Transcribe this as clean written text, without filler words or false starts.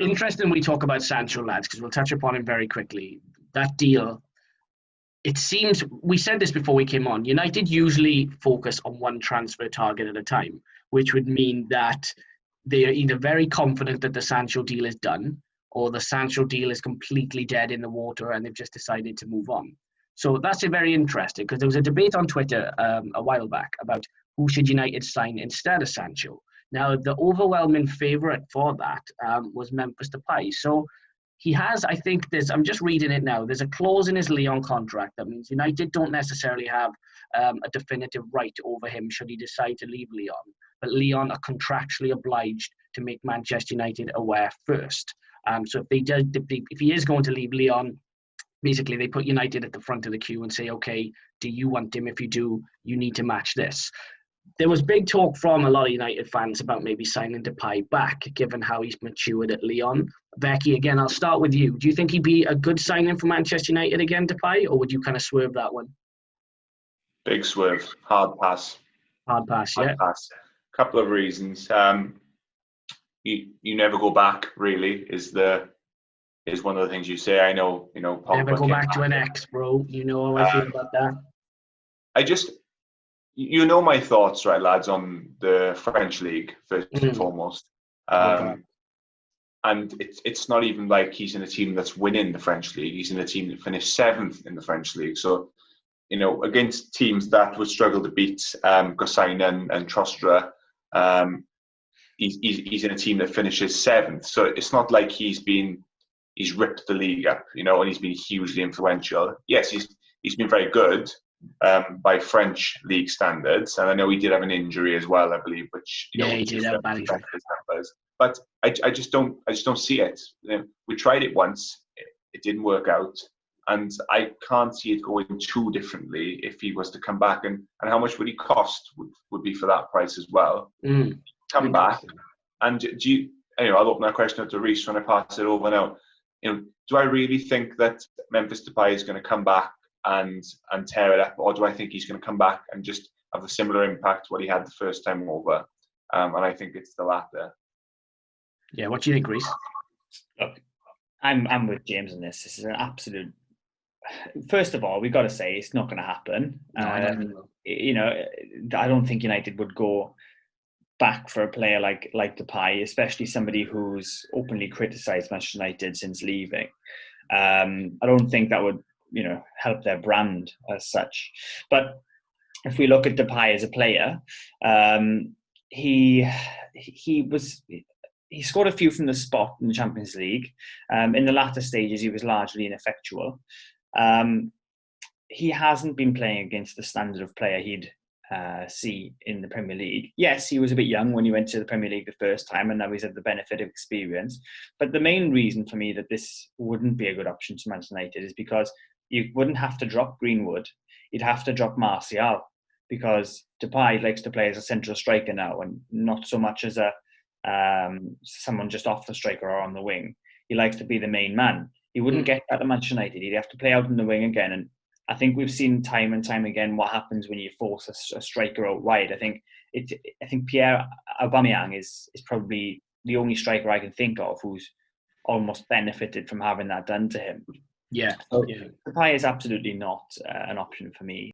Interesting we talk about Sancho, lads, because we'll touch upon him very quickly. That deal, it seems, we said this before we came on, United usually focus on one transfer target at a time, which would mean that they are either very confident that the Sancho deal is done, or the Sancho deal is completely dead in the water and they've just decided to move on. So that's very interesting, because there was a debate on Twitter a while back about who should United sign instead of Sancho. Now, the overwhelming favourite for that was Memphis Depay. So he has, I think, I'm just reading it now, there's a clause in his Lyon contract that means United don't necessarily have a definitive right over him should he decide to leave Lyon. But Lyon are contractually obliged to make Manchester United aware first. So if he is going to leave Lyon, basically they put United at the front of the queue and say, okay, do you want him? If you do, you need to match this. There was big talk from a lot of United fans about maybe signing Depay back, given how he's matured at Lyon. Becky, again, I'll start with you. Do you think he'd be a good signing for Manchester United again, Depay, or would you kind of swerve that one? Big swerve. Hard pass. Hard pass, yeah. Hard pass. Couple of reasons. You never go back, really, is one of the things you say. I know, Pogba never go back to an ex, bro. You know how I feel about that. My thoughts, right, lads, on the French league, first and foremost. And it's not even like he's in a team that's winning the French league. He's in a team that finished 7th in the French league. So, against teams that would struggle to beat Gossain and Trostra, he's in a team that finishes 7th. So it's not like he's ripped the league up, and he's been hugely influential. Yes, he's been very good by French league standards, and I know he did have an injury as well, I believe, which he did have bad injury. His numbers. But I just don't see it. We tried it once, it didn't work out, and I can't see it going too differently if he was to come back. And how much would he cost would be for that price as well. Come back, and do you? Anyway, I'll open that question up to Reece when I pass it over now. Do I really think that Memphis Depay is going to come back and tear it up, or do I think he's going to come back and just have a similar impact to what he had the first time over? And I think it's the latter. Yeah, what do you think, Reece? Look, I'm with James on this. This is an absolute. First of all, we've got to say it's not going to happen. No, I don't know. I don't think United would go back for a player like Depay, especially somebody who's openly criticised Manchester United since leaving. I don't think that would, help their brand as such. But if we look at Depay as a player, he scored a few from the spot in the Champions League. In the latter stages, he was largely ineffectual. He hasn't been playing against the standard of player he'd see in the Premier League. Yes, he was a bit young when he went to the Premier League the first time, and now he's had the benefit of experience. But the main reason for me that this wouldn't be a good option to Manchester United is because you wouldn't have to drop Greenwood. You'd have to drop Martial, because Depay likes to play as a central striker now, and not so much as a someone just off the striker or on the wing. He likes to be the main man. He wouldn't get that at Manchester United. He'd have to play out in the wing again. And I think we've seen time and time again what happens when you force a striker out wide. I think Pierre Aubameyang is probably the only striker I can think of who's almost benefited from having that done to him. Yeah. So Depay is absolutely not an option for me.